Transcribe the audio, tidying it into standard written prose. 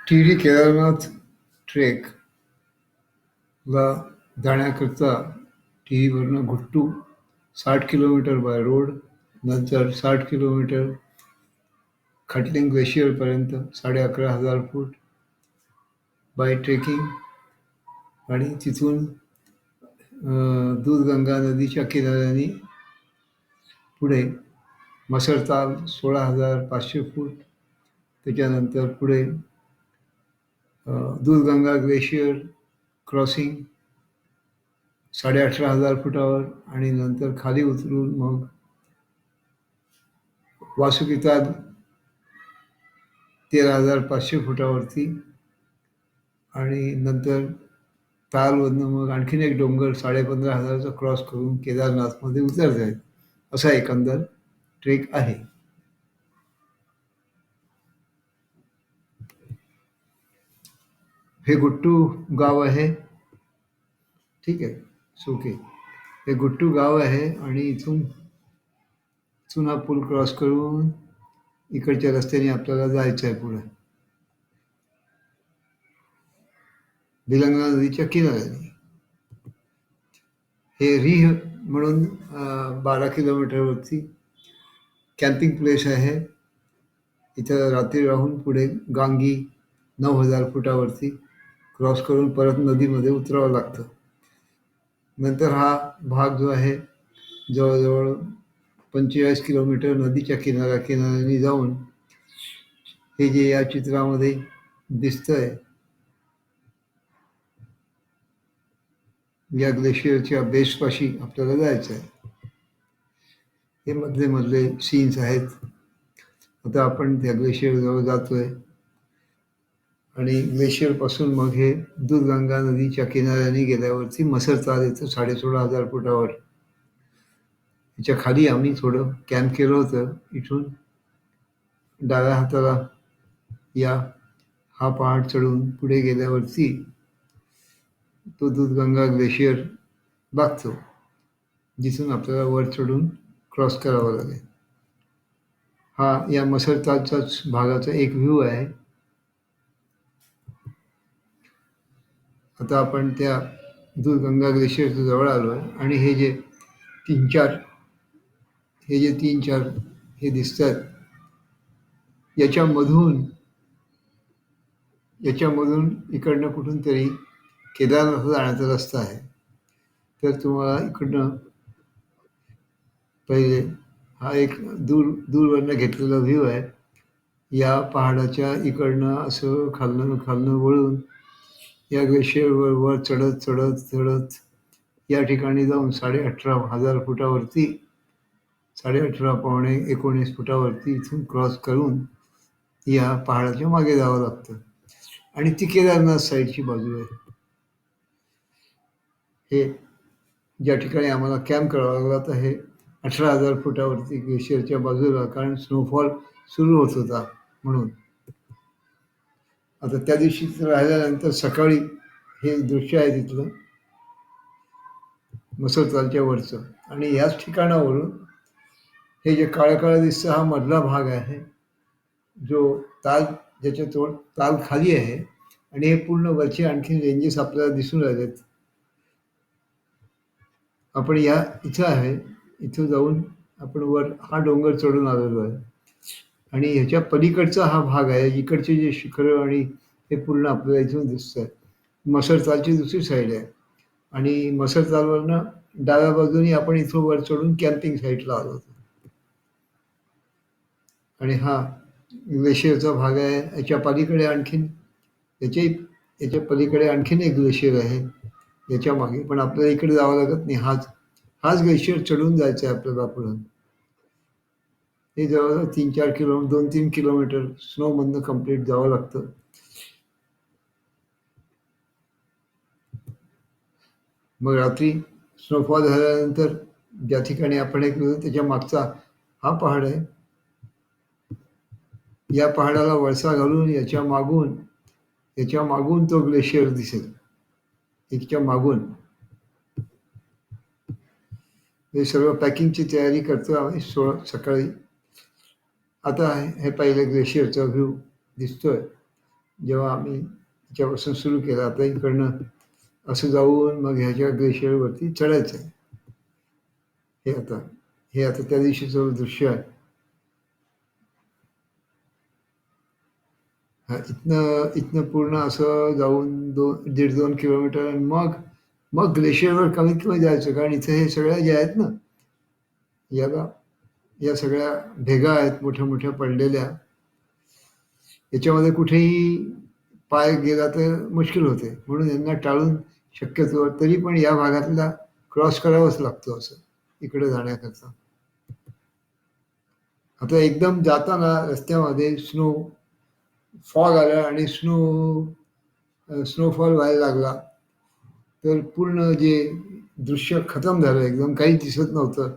T Kedarnath ट्रेकला जाण्याकरता टीवरनं घुट्टू 60 kilometre by road, नंतर 60 kilometre खटलिंग ग्लेशियरपर्यंत 11,500 foot by trekking, आणि तिथून दूधगंगा नदीच्या किनाऱ्याने पुढे मसरताल 16,500 फूट, त्याच्यानंतर पुढे दूधगंगा ग्लेशियर क्रॉसिंग 18,500 फुटावर, आणि नंतर खाली उतरून मग वासुकीताल 13,500 फुटावरती, आणि नंतर तालमधनं मग आणखीन एक डोंगर 15,500चा क्रॉस करून केदारनाथमध्ये उतरता येईल. असा एकंदर ट्रेक आहे. हे गुट्टू गाव आहे. ठीक आहे, ओके. हे गुट्टू गाव आहे, आणि इथून हा पूल क्रॉस करून इकडच्या रस्त्याने आपल्याला जायचं आहे पुढे भिलंगा नदीच्या किनाऱ्याने. हे रिह म्हणून 12 किलोमीटरवरती कॅम्पिंग प्लेस आहे. इथं रात्री राहून पुढे गांगी 9,000 फुटावरती क्रॉस करून परत नदीमध्ये उतरावं लागतं. नंतर हा भाग जो आहे जवळजवळ 45 किलोमीटर नदीच्या किनाऱ्याने जाऊन हे जे या चित्रामध्ये दिसतंय या ग्लेशियरच्या बेसपाशी आपल्याला जायचं आहे. हे मधले सीन्स आहेत. आता आपण त्या ग्लेशियरजवळ जातोय, आणि ग्लेशियरपासून मग हे दूधगंगा नदीच्या किनाऱ्याने गेल्यावरती मसरताल येतं 16,500 फुटावर. त्याच्या खाली आम्ही थोडं कॅम्प केलं होतं. इथून डाव्या हाताला हा पहाड चढून पुढे गेल्यावरती तो दूधगंगा ग्लेशियर लागतो, जिथून आपल्याला वर चढून क्रॉस करावा लागेल. हा या मसरतालच्याच भागाचा एक व्ह्यू आहे. आता आपण त्या दूधगंगा ग्लेशियरच्या जवळ आलो आहे, आणि हे जे तीन चार हे दिसतात, याच्यामधून इकडनं कुठून तरी केदारनाथ जाण्याचा रस्ता आहे. तर तुम्हाला इकडनं पहिले हा एक दूरवरनं घेतलेला व्ह्यू आहे. या पहाडाच्या इकडनं असं खालनं वळून या ग्लेशियरवर वर चढत या ठिकाणी जाऊन 18,500 फुटावरती 18.5 पावणे 19 फुटावरती इथून क्रॉस करून या पहाडाच्या मागे जावं लागतं, आणि ती केदारनाथ साईडची बाजू आहे. हे ज्या ठिकाणी आम्हाला कॅम्प करावा लागला तर हे 18,000 फुटावरती ग्लेशियरच्या बाजूला, कारण स्नोफॉल सुरू होत होता म्हणून. आता त्या दिवशी राहिल्यानंतर सकाळी हे दृश्य आहे तिथलं मसरतालच्या वरचं, आणि याच ठिकाणावरून हे जे काळं दिसतं हा मधला भाग आहे, जो ज्याच्या ताल खाली आहे, आणि हे पूर्ण वरचे आणखी रेंजेस आपल्याला दिसून राहिलेत. आपण इथं आहे, इथं जाऊन आपण वर हा डोंगर चढून आलेलो आहे, आणि ह्याच्या पलीकडचा हा भाग आहे. इकडचे जे शिखरं आणि हे पूर्ण आपल्याला इथून दिसत आहे. मसरतालची दुसरी साईड आहे, आणि मसरतालवरनं डाव्या बाजूने आपण इथून वर चढून कॅम्पिंग साईटला आलो होतो. आणि हा ग्लेशियरचा भाग आहे. याच्या पलीकडे याच्या पलीकडे आणखीन एक ग्लेशियर आहे याच्या मागे, पण आपल्याला इकडे जावं लागत नाही. हाच ग्लेशियर चढून जायचं आहे आपल्याला पुढं. हे जवळजवळ 3-4 किलोमीटर 2-3 किलोमीटर स्नोमधनं कम्प्लीट जावं लागतं. मग रात्री स्नोफॉल झाल्यानंतर ज्या ठिकाणी आपण एक त्याच्या मागचा हा पहाड आहे. या पहाडाला वळसा घालून याच्या मागून तो ग्लेशियर दिसेल. याच्या मागून हे सर्व पॅकिंगची तयारी करतो आम्ही सकाळी. आता हे पहिले ग्लेशियरचा व्ह्यू दिसतोय. जेव्हा आम्ही त्याच्यापासून सुरू केलं, आता इकडनं असं जाऊन मग ह्याच्या ग्लेशियरवरती चढायचं आहे. हे आता हे आता त्या दिवशीचं दृश्य आहे. हां, इथनं इथनं पूर्ण असं जाऊन 1.5-2 किलोमीटर आणि मग मग ग्लेशियरवर कमीत कमी जायचं. कारण इथे हे सगळ्या ज्या आहेत ना, याला या सगळ्या भेगा आहेत मोठ्या-मोठ्या पडलेल्या. याच्यामध्ये कुठेही पाय गेला तर मुश्कील होते. म्हणून यांना टाळून शक्यतो तरी पण या भागातला क्रॉस करावाच लागतो असं, इकडे जाण्याकरता. आता एकदम जाताना रस्त्यामध्ये फॉग आला आणि स्नोफॉल व्हायला लागला. तर पूर्ण जे दृश्य खतम झालं एकदम काहीच दिसत नव्हतं.